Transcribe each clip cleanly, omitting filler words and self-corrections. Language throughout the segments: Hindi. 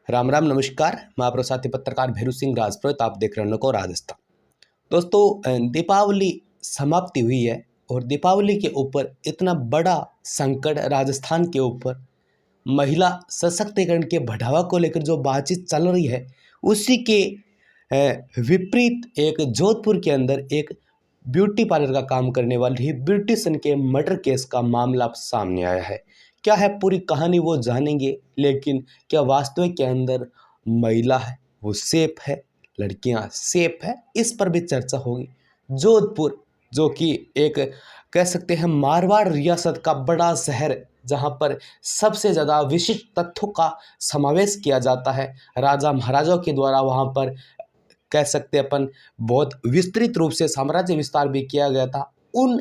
राम राम नमस्कार। मैं आपका साथी पत्रकार भैरू सिंह राजपुरोहित। आप देख रहे हो राजस्थान। दोस्तों, दीपावली समाप्ति हुई है और दीपावली के ऊपर इतना बड़ा संकट राजस्थान के ऊपर महिला सशक्तिकरण के बढ़ावा को लेकर जो बातचीत चल रही है, उसी के विपरीत एक जोधपुर के अंदर एक ब्यूटी पार्लर का काम करने वाली ब्यूटिशियन के मर्डर केस का मामला सामने आया है। क्या है पूरी कहानी वो जानेंगे, लेकिन क्या वास्तविक के अंदर महिला है वो सेफ है, लड़कियां सेफ है, इस पर भी चर्चा होगी। जोधपुर जो कि एक कह सकते हैं मारवाड़ रियासत का बड़ा शहर, जहां पर सबसे ज़्यादा विशिष्ट तथ्यों का समावेश किया जाता है। राजा महाराजाओं के द्वारा वहां पर कह सकते हैं अपन बहुत विस्तृत रूप से साम्राज्य विस्तार भी किया गया था। उन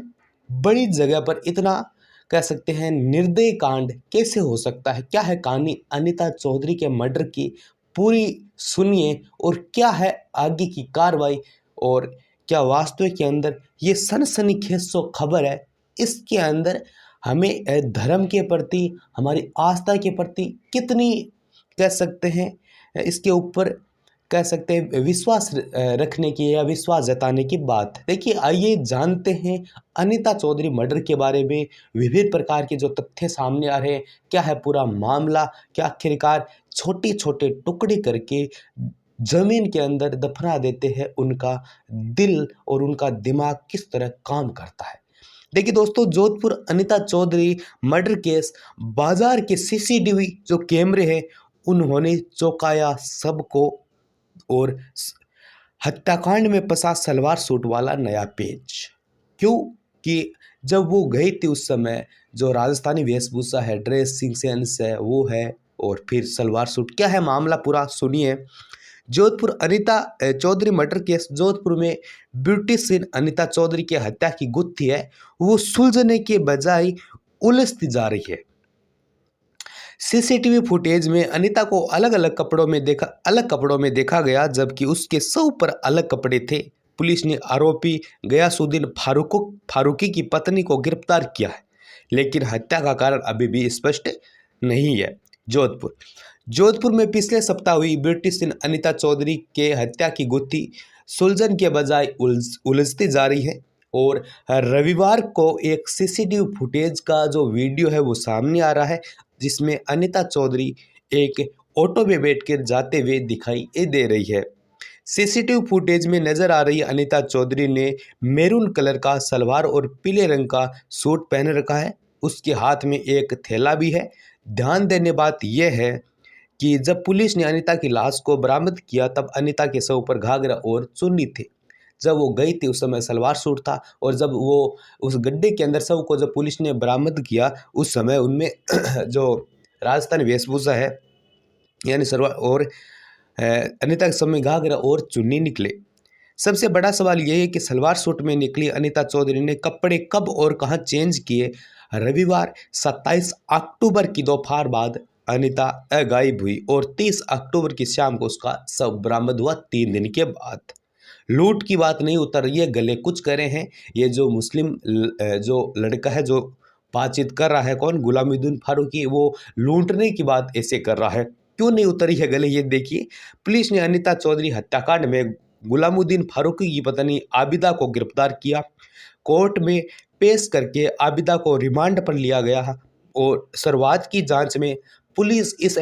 बड़ी जगह पर इतना कह सकते हैं निर्दयी कांड कैसे हो सकता है? क्या है कहानी अनीता चौधरी के मर्डर की, पूरी सुनिए। और क्या है आगे की कार्रवाई, और क्या वास्तविक के अंदर ये सनसनीखेज जो खबर है, इसके अंदर हमें धर्म के प्रति, हमारी आस्था के प्रति कितनी कह सकते हैं इसके ऊपर कह सकते हैं विश्वास रखने की या विश्वास जताने की बात। देखिए, आइए जानते हैं अनीता चौधरी मर्डर के बारे में। विभिन्न प्रकार के जो तथ्य सामने आ रहे हैं, क्या है पूरा मामला, क्या आखिरकार छोटे छोटे टुकड़े करके जमीन के अंदर दफना देते हैं, उनका दिल और उनका दिमाग किस तरह काम करता है। देखिए दोस्तों, जोधपुर अनीता चौधरी मर्डर केस, बाजार के सीसीटीवी जो कैमरे हैं उन्होंने चौंकाया सबको, और हत्याकांड में फंसा सलवार सूट वाला नया पेज। क्यों कि जब वो गई थी उस समय जो राजस्थानी वेशभूषा है, ड्रेसिंग सेंस है वो है, और फिर सलवार सूट। क्या है मामला पूरा सुनिए। जोधपुर अनीता चौधरी मर्डर केस, जोधपुर में ब्यूटिशियन अनीता चौधरी की हत्या की गुत्थी है वो सुलझने के बजाय उलझती जा रही है। सीसीटीवी फुटेज में अनीता को अलग कपड़ों में देखा गया, जबकि उसके सौ पर अलग कपड़े थे। पुलिस ने आरोपी गयासुद्दीन फारूकी की पत्नी को गिरफ्तार किया है, लेकिन हत्या का कारण अभी भी स्पष्ट नहीं है। जोधपुर में पिछले सप्ताह हुई ब्यूटिशियन अनीता चौधरी के हत्या की गुत्थी सुलझन के बजाय उलझती जा रही है। और रविवार को एक सीसीटीवी फुटेज का जो वीडियो है वो सामने आ रहा है, जिसमें अनीता चौधरी एक ऑटो में बैठकर जाते हुए दिखाई दे रही है। सीसीटीवी फुटेज में नजर आ रही अनीता चौधरी ने मैरून कलर का सलवार और पीले रंग का सूट पहन रखा है। उसके हाथ में एक थैला भी है। ध्यान देने बात यह है कि जब पुलिस ने अनीता की लाश को बरामद किया, तब अनीता के सर पर घाघरा और चुन्नी थी। जब वो गई थी उस समय सलवार सूट था, और जब वो उस गड्ढे के अंदर शव को जब पुलिस ने बरामद किया, उस समय उनमें जो राजस्थानी वेशभूषा है यानी सलवार और अनीता के समय घाघरा और चुन्नी निकले। सबसे बड़ा सवाल यह है कि सलवार सूट में निकली अनीता चौधरी ने कपड़े कब और कहां चेंज किए। रविवार 27 अक्टूबर की दोपहर बाद अनीता गायब हुई और 30 अक्टूबर की शाम को उसका शव बरामद हुआ, 3 दिन के बाद। लूट की बात नहीं उतर रही है, गले कुछ करे हैं। ये जो मुस्लिम जो लड़का है जो बातचीत कर रहा है, कौन, गुलामुद्दीन फारूकी, वो लूटने की बात ऐसे कर रहा है। क्यों नहीं उतरी है गले, ये देखिए। पुलिस ने अनीता चौधरी हत्याकांड में गुलामुद्दीन फारूकी की पत्नी आबिदा को गिरफ्तार किया। कोर्ट में पेश करके आबिदा को रिमांड पर लिया गया, और शुरुआत की जांच में पुलिस इस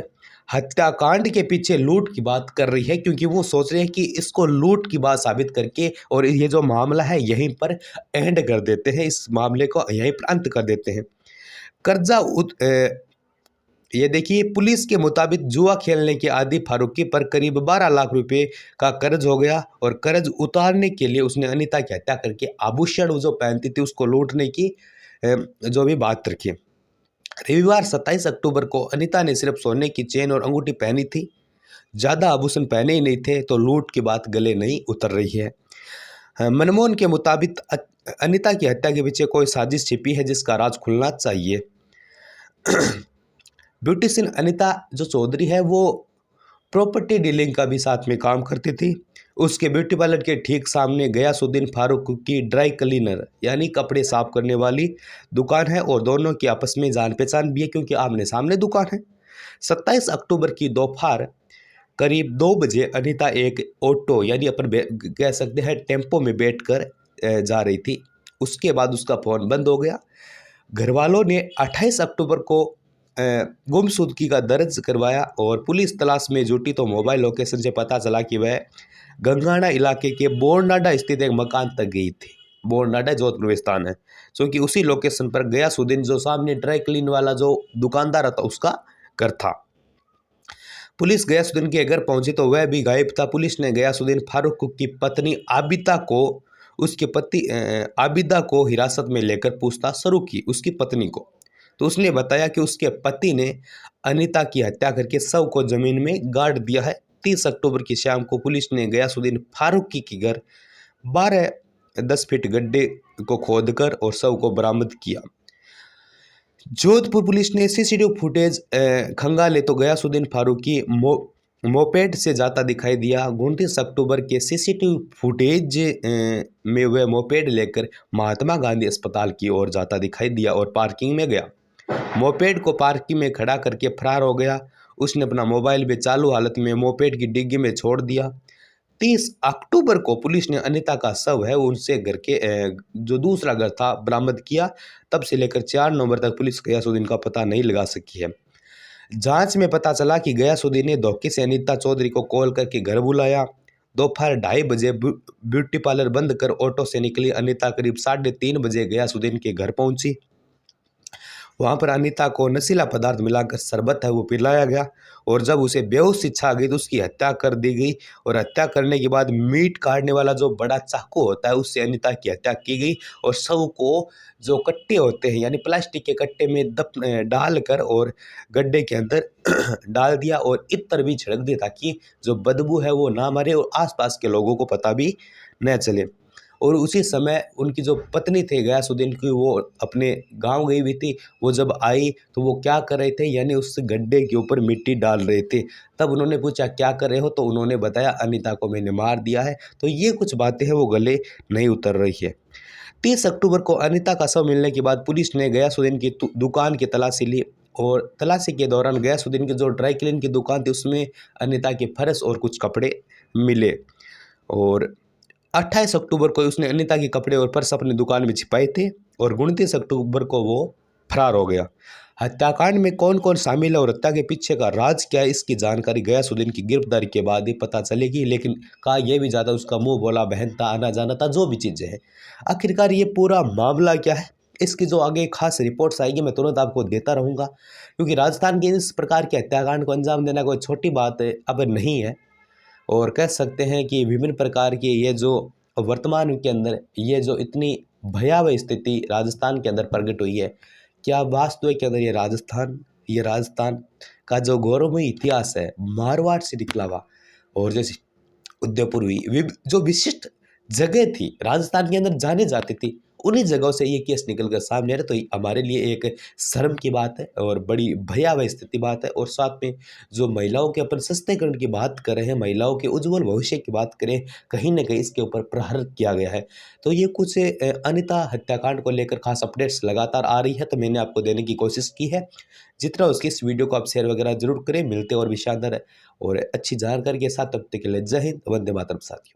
हत्याकांड के पीछे लूट की बात कर रही है, क्योंकि वो सोच रहे हैं कि इसको लूट की बात साबित करके और ये जो मामला है यहीं पर एंड कर देते हैं, इस मामले को यहीं पर अंत कर देते हैं। ये देखिए, पुलिस के मुताबिक जुआ खेलने के आदी फारूकी पर करीब 12 लाख रुपए का कर्ज हो गया, और कर्ज उतारने के लिए उसने अनीता की हत्या करके आभूषण जो पहनती थी उसको लूटने की जो भी बात रखी। रविवार 27 अक्टूबर को अनीता ने सिर्फ सोने की चेन और अंगूठी पहनी थी, ज़्यादा आभूषण पहने ही नहीं थे, तो लूट की बात गले नहीं उतर रही है। मनमोहन के मुताबिक अनीता की हत्या के पीछे कोई साजिश छिपी है जिसका राज खुलना चाहिए। ब्यूटिशियन अनीता जो चौधरी है वो प्रॉपर्टी डीलिंग का भी साथ में काम करती थी। उसके ब्यूटी पार्लर के ठीक सामने गयासुद्दीन फारूक की ड्राई क्लीनर यानी कपड़े साफ करने वाली दुकान है, और दोनों की आपस में जान पहचान भी है क्योंकि आमने सामने दुकान है। 27 अक्टूबर की दोपहर करीब 2 बजे अनीता एक ऑटो यानी अपन कह सकते हैं टेम्पो में बैठकर जा रही थी। उसके बाद उसका फ़ोन बंद हो गया। घरवालों ने 28 अक्टूबर को गुमशुदगी का दर्ज करवाया और पुलिस तलाश में जुटी तो मोबाइल लोकेशन से पता चला कि वह गंगाना इलाके के बोरनाडा स्थित एक मकान तक गई थी। बोरनाडा जोधपुर में स्थान है, क्योंकि उसी लोकेशन पर गयासुद्दीन जो सामने ड्राई क्लीन वाला जो दुकानदार था उसका घर था। पुलिस गयासुद्दीन के घर पहुंची तो वह भी गायब था। पुलिस ने गयासुद्दीन फारूक की पत्नी आबिदा को उसके पति आबिदा को हिरासत में लेकर पूछताछ शुरू की। उसकी पत्नी को तो उसने बताया कि उसके पति ने अनीता की हत्या करके शव को जमीन में गाड़ दिया है। 30 अक्टूबर की शाम को पुलिस ने गयासुद्दीन फारूकी के घर 12-10 फीट गड्ढे को खोदकर और शव को बरामद किया। जोधपुर पुलिस ने सीसीटीवी फुटेज खंगाले तो गयासुद्दीन फारूकी मोपेड से जाता दिखाई दिया। 29 अक्टूबर के सीसीटीवी फुटेज में वह मोपेड लेकर महात्मा गांधी अस्पताल की ओर जाता दिखाई दिया और पार्किंग में गया। मोपेड को पार्किंग में खड़ा करके फरार हो गया। उसने अपना मोबाइल भी चालू हालत में मोपेड की डिग्गी में छोड़ दिया। 30 अक्टूबर को पुलिस ने अनीता का शव है उनसे घर के जो दूसरा घर था बरामद किया। तब से लेकर 4 नवंबर तक पुलिस गयासुद्दीन का पता नहीं लगा सकी है। जांच में पता चला कि गयासुद्दीन ने धोखे से अनीता चौधरी को कॉल करके घर बुलाया। दोपहर 2:30 बजे ब्यूटी पार्लर बंद कर ऑटो से निकली अनीता करीब 3:30 बजे गयासुद्दीन के घर पहुंची। वहाँ पर अनीता को नशीला पदार्थ मिलाकर शरबत है वो पिलाया गया और जब उसे बेहोशी छा गई तो उसकी हत्या कर दी गई। और हत्या करने के बाद मीट काटने वाला जो बड़ा चाकू होता है उससे अनीता की हत्या की गई और शव को जो कट्टे होते हैं यानी प्लास्टिक के कट्टे में डालकर और गड्ढे के अंदर डाल दिया और इत्र भी छिड़क दिया ताकि जो बदबू है वो ना मरे और आसपास के लोगों को पता भी न चले। और उसी समय उनकी जो पत्नी थे गयासुद्दीन की वो अपने गांव गई हुई थी। वो जब आई तो वो क्या कर रहे थे यानी उस गड्ढे के ऊपर मिट्टी डाल रहे थे। तब उन्होंने पूछा क्या कर रहे हो, तो उन्होंने बताया अनीता को मैंने मार दिया है। तो ये कुछ बातें हैं वो गले नहीं उतर रही है। 30 अक्टूबर को अनीता का शव मिलने के बाद पुलिस ने गयासुद्दीन की दुकान की तलाशी ली और तलाशी के दौरान गयासुद्दीन की जो ड्राई क्लीन की दुकान थी उसमें अनीता के फर्श और कुछ कपड़े मिले। और 28 अक्टूबर को उसने अनीता के कपड़े और पर्स अपनी दुकान में छिपाए थे और 29 अक्टूबर को वो फरार हो गया। हत्याकांड में कौन कौन शामिल है और हत्या के पीछे का राज क्या है इसकी जानकारी गयासुद्दीन की गिरफ्तारी के बाद ही पता चलेगी। लेकिन कहा यह भी ज़्यादा उसका मुंह बोला बहन था, आना जाना था, जो भी चीज़ें हैं। आखिरकार ये पूरा मामला क्या है इसकी जो आगे खास रिपोर्ट्स आएगी मैं तुरंत आपको देता रहूँगा, क्योंकि राजस्थान के इस प्रकार के हत्याकांड को अंजाम देना कोई छोटी बात अब नहीं है। और कह सकते हैं कि विभिन्न प्रकार की ये जो वर्तमान के अंदर ये जो इतनी भयावह स्थिति राजस्थान के अंदर प्रकट हुई है, क्या वास्तविक के अंदर ये राजस्थान का जो गौरवमयी इतिहास है मारवाड़ से निकला हुआ और जैसे उदयपुर हुई जो विशिष्ट जगह थी राजस्थान के अंदर जाने जाती थी, उन्हीं जगहों से ये केस निकल कर सामने आ रहे। तो हमारे लिए एक शर्म की बात है और बड़ी भयावह स्थिति बात है। और साथ में जो महिलाओं के अपन सशक्तिकरण की बात कर रहे हैं, महिलाओं के उज्जवल भविष्य की बात करें, कहीं ना कहीं इसके ऊपर प्रहार किया गया है। तो ये कुछ अनीता हत्याकांड को लेकर खास अपडेट्स लगातार आ रही है, तो मैंने आपको देने की कोशिश की है। जितना उसकी इस वीडियो को आप शेयर वगैरह जरूर करें। मिलते और भी शानदार और अच्छी जानकारी के साथ, तब तक के लिए जय हिंद, वंदे मातरम साथियों।